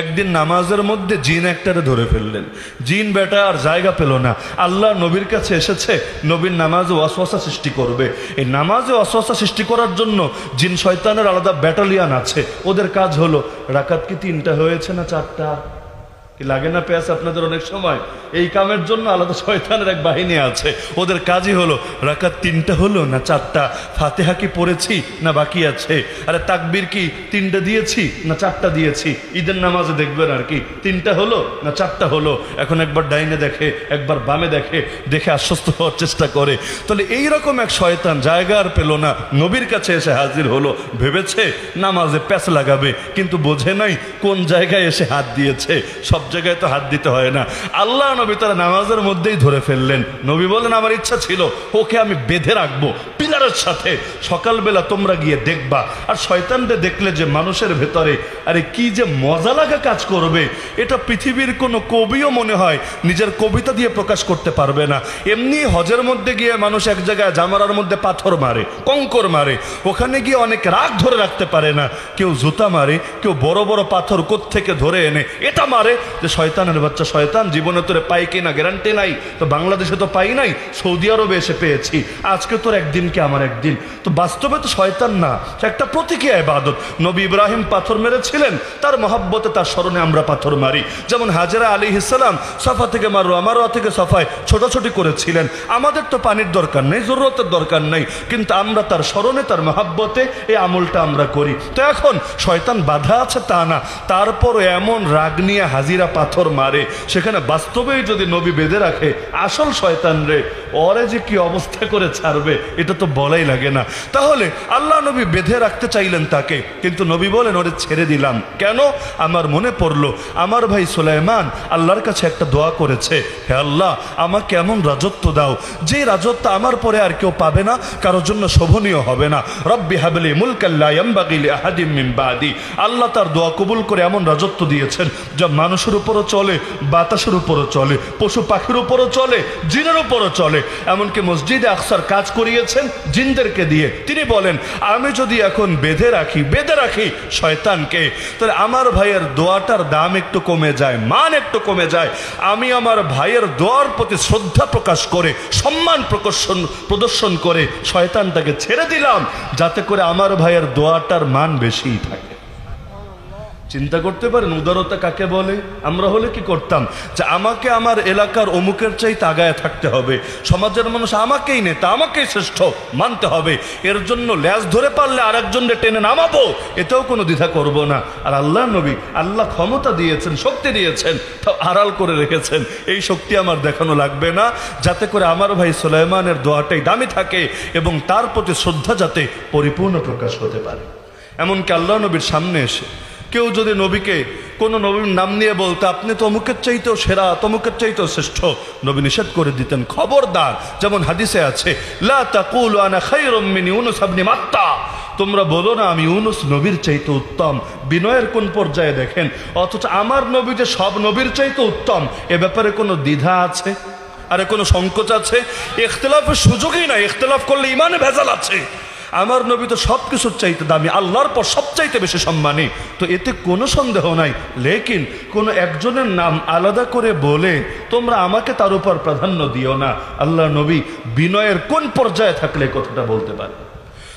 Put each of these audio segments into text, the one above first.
একদিন নামাজের মধ্যে জিন একটারে ধরে ফেললেন। জিন বেটা আর জায়গা পেল না, আল্লাহ নবীর কাছে এসেছে নবীর নামাজে ওয়াসওয়াসা সৃষ্টি করবে। এই নামাজে ওয়াসওয়াসা সৃষ্টি করার জন্য জিন শয়তানের আলাদা ব্যাটালিয়ান আছে, ওদের কাজ হলো রাকাত কি 3টা হয়েছে না 4টা, কি লাগে না পেঁয়াজ আপনাদের অনেক সময়? এই কামের জন্য আলাদা শয়তানের এক বাহিনী আছে, ওদের কাজই হলো রাকাত 3টা হলো না 4টা, ফাতিহা কি পড়েছি না বাকি আছে, আরে তাকবীর কি 3টা দিয়েছি না 4টা দিয়েছি। ঈদের নামাজে দেখবেন আর কি 3টা হলো না 4টা হলো। এখন একবার ডাইনে দেখে একবার বামে দেখে, দেখে আশ্বস্ত হওয়ার চেষ্টা করে। তাহলে এইরকম এক শয়তান জায়গা আর পেল না, নবীর কাছে এসে হাজির হলো। ভেবেছে নামাজে প্যাচ লাগাবে, কিন্তু বোঝে নাই কোন জায়গায় এসে হাত দিয়েছে। সব জায়গায় তো হাত দিতে হয় না। আল্লাহ নবী তারা নামাজের মধ্যেই ধরে ফেললেন। নবী বলেন আমার ইচ্ছা ছিল ওকে আমি বেঁধে রাখবো পিলারের সাথে, সকালবেলা তোমরা গিয়ে দেখবা। আর শয়তানকে দেখলে যে মানুষের ভেতরে আরে কি যে মজা লাগা কাজ করবে, এটা পৃথিবীর কোনো কবিও মনে হয় নিজের কবিতা দিয়ে প্রকাশ করতে পারবে না। এমনি হজের মধ্যে গিয়ে মানুষ এক জায়গায় জামারার মধ্যে পাথর মারে, কঙ্কর মারে, ওখানে গিয়ে অনেক রাগ ধরে রাখতে পারে না। কেউ জুতা মারে, কেউ বড় বড় পাথর কোত্থেকে ধরে এনে এটা মারে যে শয়তানের বাচ্চা শয়তান, জীবনে তোরে পাই কিনা গ্যারান্টি নাই, তো বাংলাদেশে তো পাই নাই, সৌদি আরবে এসে পেয়েছি, আজকে তোর একদিন কি আমার একদিন। তো বাস্তবে তো শয়তান না, একটা প্রতীকী ইবাদত। নবী ইব্রাহিম পাথর মেরেছিলেন, তার মহব্বতে তার স্মরণে আমরা পাথর মারি। যেমন হাজেরা আলাইহিস সালাম সাফা থেকে মারওয়া থেকে সাফায় ছোটাছুটি করেছিলেন। আমাদের তো পানির দরকার নেই, জরুরতের দরকার নেই, কিন্তু আমরা তার স্মরণে তার মহব্বতে এই আমলটা আমরা করি। তো এখন শয়তান বাধা আছে তা না, তারপর এমন রাগ নিয়ে হাজিরা পাথর মারে, সেখানে বাস্তবেই যদি নবী বেঁধে রাখে আসল শয়তান রে, ওরে যে কি অবস্থা করে ছাড়বে এটা তো বলাই লাগে না। তাহলে আল্লাহ নবী বেঁধে রাখতে চাইলেন তাকে, কিন্তু নবী বলেন ওরে ছেড়ে দিলাম। কেন? আমার মনে পড়লো আমার ভাই সুলাইমান আল্লাহর কাছে একটা দোয়া করেছে, হে আল্লাহ আমাকে এমন রাজত্ব দাও যে রাজত্ব আমার পরে আর কেউ পাবে না, কারোর জন্য শোভনীয় হবে না। রব্বি হাবলি মুলকান লা ইয়ানবাগি লিআহাদিন মিন বাদি। আল্লাহ তার দোয়া কবুল করে এমন রাজত্ব দিয়েছেন যা মানুষের উপরও চলে, বাতাসের উপরও চলে, পশু পাখির উপরও চলে, জিনের উপরও চলে। এমনকি মসজিদে আকসার কাজ করিয়েছেন জিনদেরকে দিয়ে। তিনি বলেন আমি যদি এখন বেঁধে রাখি শয়তানকে, তাহলে আমার ভাইয়ের দোয়াটার দাম একটু কমে যায়, মান একটু কমে যায়। আমি আমার ভাইয়ের দোয়ার প্রতি শ্রদ্ধা প্রকাশ করে, সম্মান প্রদর্শন করে শয়তানটাকে ছেড়ে দিলাম, যাতে করে আমার ভাইয়ের দোয়াটার মান বেশিই থাকে। চিন্তা করতে পারেন উদারতা কাকে বলে? আমরা হলে কি করতাম যে আমাকে আমার এলাকার অমুকের চাইতে আগায় থাকতে হবে, সমাজের মানুষ আমাকেই নেতা, আমাকেই শ্রেষ্ঠ মানতে হবে, এর জন্য ল্যাজ ধরে পারলে আর একজনকে টেনে নামাবো, এতেও কোনো দ্বিধা করব না। আর আল্লাহ নবী আল্লাহ ক্ষমতা দিয়েছেন, শক্তি দিয়েছেন, তাও আড়াল করে রেখেছেন। এই শক্তি আমার দেখানো লাগবে না, যাতে করে আমার ভাই সুলাইমানের দোয়াটাই দামি থাকে এবং তার প্রতি শ্রদ্ধা যাতে পরিপূর্ণ প্রকাশ হতে পারে। এমনকি আল্লাহ নবীর সামনে এসে কেউ যদি নবীকে কোনো নবীর নাম নিয়ে বলতো আপনি তো অমুকের চাইতেও সেরা, তমুকের চাইতেও শ্রেষ্ঠ, নবী নিষেধ করে দিতেন, খবরদার। যেমন হাদিসে আছে লা তাকুলু আনা খায়রুম মিন ইউনুস ইবনে মাত্তা, তোমরা বলো না আমি ইউনুস নবীর চাইতে উত্তম। বিনয়ের কোন পর্যায়ে দেখেন, অথচ আমার নবী যে সব নবীর চাইতে উত্তম, এ ব্যাপারে কোনো দ্বিধা আছে? আরে কোনো সংকোচ আছে? ইখতিলাফের সুযোগই নাই, ইখতিলাফ করলে ইমানে ভেজাল আছে। আমার নবী তো সব কিছুর চাইতে দামি, আল্লাহর পর সবচাইতে বেশি সম্মানী, তো এতে কোনো সন্দেহ নাই। লেকিন কোনো একজনের নাম আলাদা করে বলে তোমরা আমাকে তার উপর প্রাধান্য দিও না। আল্লাহ নবী বিনয়ের কোন পর্যায়ে থাকলে কথাটা বলতে পারে?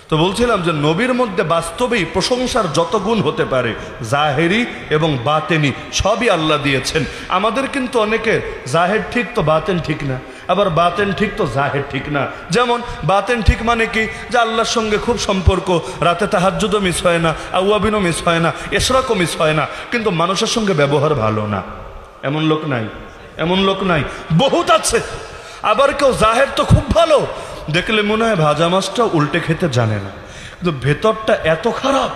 তো বলছিলাম যে নবীর মধ্যে বাস্তবেই প্রশংসার যত গুণ হতে পারে, জাহেরি এবং বাতেনি সবই আল্লাহ দিয়েছেন। আমাদের কিন্তু অনেকের জাহের ঠিক তো বাতেন ঠিক না, আবার বাতেন ঠিক তো জাহের ঠিক না। যেমন বাতেন ঠিক মানে কি, যে আল্লাহর সঙ্গে খুব সম্পর্ক, রাতে তাহাজ্জুদও মিস হয় না, আউয়াবিনও মিস হয় না, এশরাকও মিস হয় না, কিন্তু মানুষের সঙ্গে ব্যবহার ভালো না। এমন লোক নাই? এমন লোক নাই? বহুত আছে। আবার কেউ জাহের তো খুব ভালো, দেখলে মনে হয় ভাজা মাছটা উল্টে খেতে জানে না, কিন্তু ভেতরটা এত খারাপ,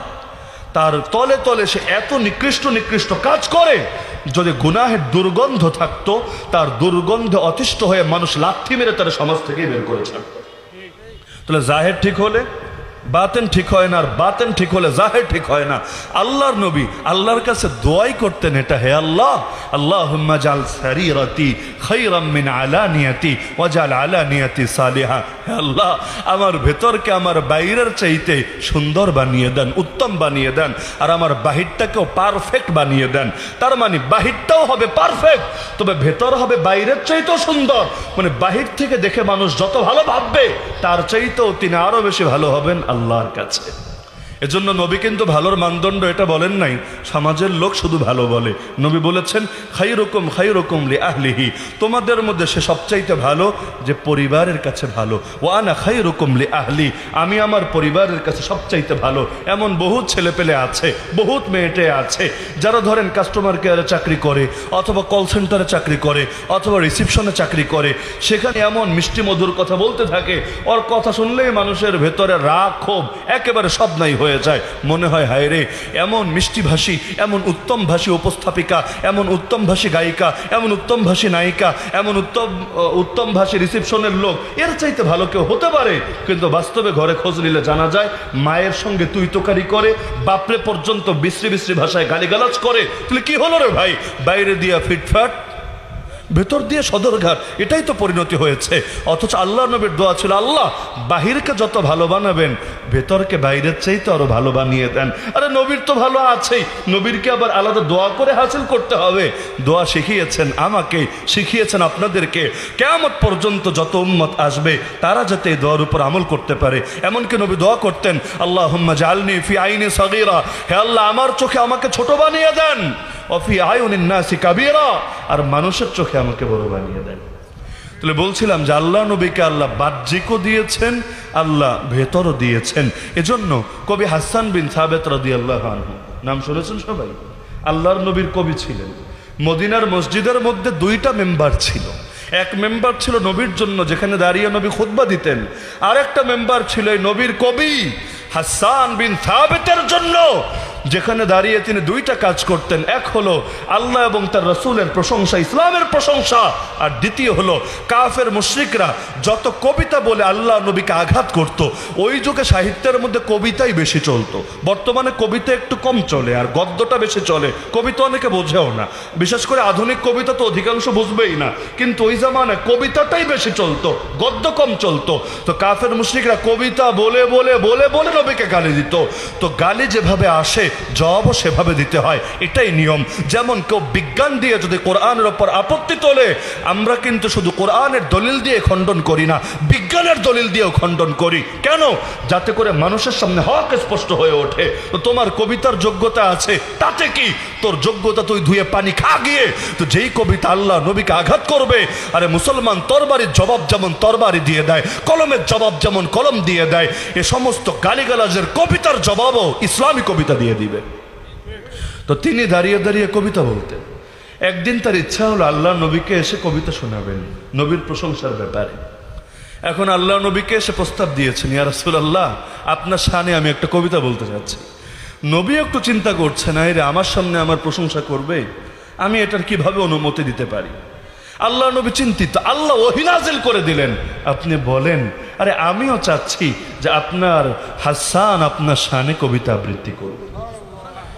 তার তলে তলে সে এত নিকৃষ্ট কাজ করে। যদি গুনাহের দুর্গন্ধ থাকতো, তার দুর্গন্ধে অতিষ্ঠ হয়ে মানুষ লাথি মেরে তার সমাজ থেকেই বের করে ছাড়ত। তাহলে জাহের ঠিক হলে বাতেন ঠিক হয় না, আর বাতেন ঠিক হলে জাহের ঠিক হয় না। আল্লাহর নবী আল্লাহর কাছে দোয়াই করতেন এটা, হে আল্লাহ, আল্লাহুম্মা জাল সারিরাতি খায়রাম মিন আলানিয়াতি ওয়াজাল আলানিয়াতি সালিহা। হে আল্লাহ, আমার ভেতরকে আমার বাইরের চাইতে সুন্দর বানিয়ে দেন, উত্তম বানিয়ে দেন, আর আমার বাহিরটাকেও পারফেক্ট বানিয়ে দেন। তার মানে বাহিরটাও হবে পারফেক্ট, তবে ভেতর হবে বাইরের চাইতেও সুন্দর। মানে বাহির থেকে দেখে মানুষ যত ভালো ভাববে, তার চাইতেও তিনি আরো বেশি ভালো হবেন আল্লাহর কাছে। এজন্য নবী কিন্তু ভালোর মানদণ্ড এটা বলেন নাই সমাজের লোক শুধু ভালো বলে। নবী বলেছেন খায়রুকুম খায়রুকুম লিআহলিহি, তোমাদের মধ্যে সে সবচাইতে ভালো যে পরিবারের কাছে ভালো। ওয়া আনা খায়রুকুম লিআহলি, আমি আমার পরিবারের কাছে সবচাইতে ভালো। এমন বহুত ছেলেপেলে আছে, বহুত মেয়েটে আছে যারা ধরেন কাস্টমার কেয়ারে চাকরি করে, অথবা কল সেন্টারে চাকরি করে, অথবা রিসিপশনে চাকরি করে, সেখানে এমন মিষ্টি মধুর কথা বলতে থাকে, ওর কথা শুনলেই মানুষের ভেতরে রাগ ক্ষোভ একেবারে সব নাই হয়ে যায়। মনে হয় হায় রে, এমন মিষ্টি ভাষী, এমন উত্তম ভাষী উপস্থাপিকা, এমন উত্তম ভাষী গায়িকা, এমন উত্তম ভাষী নায়িকা, এমন উত্তম ভাষী রিসিপশনের লোক, এর চাইতে ভালো কেউ হতে পারে? কিন্তু বাস্তবে ঘরে খোঁজ নিলে জানা যায় মায়ের সঙ্গে তুই তোকারি করে, বাপরে পর্যন্ত বিশ্রী বিশ্রী ভাষায় গালিগালাজ করে। তাহলে কি হলো রে ভাই? বাইরে দিয়া ফিটফাট, ভেতর দিয়ে সদরঘাট, এটাই তো পরিণতি হয়েছে। অথচ আল্লাহ নবীর দোয়া ছিল, আল্লাহ বাহিরকে যত ভালো বানাবেন ভেতরকে বাইরের চাইতে আরো ভালো বানিয়ে দেন। আরে নবীর তো ভালো আছেই, নবীরকে আবার আলাদা দোয়া করে হাসিল করতে হবে? দোয়া শিখিয়েছেন আমাকে, শিখিয়েছেন আপনাদেরকে। কিয়ামত পর্যন্ত যত উম্মত আসবে তারা যাতে এই দোয়ার উপর আমল করতে পারে। এমনকি নবী দোয়া করতেন, আল্লাহুম্মা জাআলনি ফি আইনি সাগীরা, হে আল্লাহ আমার চোখে আমাকে ছোট বানিয়ে দেন, অফি আয়ুনিন নাসি কাবীরা, আর মানুষের চোখে আমাকে বড় বানিয়ে দেন। তাহলে বলছিলাম যে আল্লাহ নবীকে আল্লাহ বাহ্যিকও দিয়েছেন, আল্লাহ ভেতরও দিয়েছেন। এজন্য কবি হাসান বিন সাবিত রাদিয়াল্লাহু আনহু, নাম শুনেছেন সবাই? আল্লাহর নবীর কবি ছিলেন। মদিনার মসজিদের মধ্যে দুইটা মেম্বার ছিল। এক মেম্বার ছিল নবীর জন্য, যেখানে দাঁড়িয়ে নবী খুতবা দিতেন। আর একটা মেম্বার ছিল এই নবীর কবি হাসান বিন সাবিতের জন্য, যেখানে দাঁড়িয়ে তিনি দুইটা কাজ করতেন। এক হলো আল্লাহ এবং তার রাসূলের প্রশংসা, ইসলামের প্রশংসা, আর দ্বিতীয় হলো কাফের মুশরিকরা যত কবিতা বলে আল্লাহ নবীকে আঘাত করত। ওই যুগে সাহিত্যের মধ্যে কবিতাই বেশি চলতো। বর্তমানে কবিতা একটু কম চলে আর গদ্যটা বেশি চলে। কবিতা অনেকে বোঝেও না, বিশেষ করে আধুনিক কবিতা তো অধিকাংশ বুঝবেই না। কিন্তু ওই জামানায় কবিতাটাই বেশি চলতো, গদ্য কম চলতো। তো কাফের মুশরিকরা কবিতা বলে বলে বলে বলে নবীকে গালি দিত। তো গালি যেভাবে আসে জবাবও সেভাবে দিতে হয়, এটাই নিয়ম। যেমন কেউ বিজ্ঞান দিয়ে যদি কোরআনের ওপর আপত্তি তোলে, আমরা কিন্তু শুধু কোরআনের দলিল দিয়ে খণ্ডন করি না, বিজ্ঞানের দলিল দিয়েও খণ্ডন করি। কেন? যাতে করে মানুষের সামনে হক স্পষ্ট হয়ে ওঠে। তো তোমার কবিতার যোগ্যতা আছে, তাতে কি? তোর যোগ্যতা তুই ধুয়ে পানি খা গিয়ে। তো যেই কবিতা আল্লাহ নবীকে আঘাত করবে, আরে মুসলমান তরবারির জবাব যেমন তরবারি দিয়ে দেয়, কলমের জবাব যেমন কলম দিয়ে দেয়, এ সমস্ত গালিগালাজের কবিতার জবাবও ইসলামী কবিতা দিয়ে দিবে। তো তিনি দাঁড়িয়ে দাঁড়িয়ে কবিতা বলতেন। একদিন তার ইচ্ছা হলো আল্লাহ নবীকে এসে কবিতা শোনাবেন নবীর প্রশংসার ব্যাপারে। এখন আল্লাহ নবীকে এসে প্রস্তাব দিয়েছেন, ইয়া রাসূলুল্লাহ আপনার শানে আমি একটা কবিতা বলতে চাচ্ছি। নবী একটু চিন্তা করছেন, আরে আমার সামনে আমার প্রশংসা করবে, আমি এটার কিভাবে অনুমতি দিতে পারি? আল্লাহ নবী চিন্তিত। আল্লাহ ওহী নাযিল করে দিলেন, আপনি বলেন। আরে আমিও চাচ্ছি যে আপনার হাসান আপনার শানে কবিতা আবৃত্তি করবে।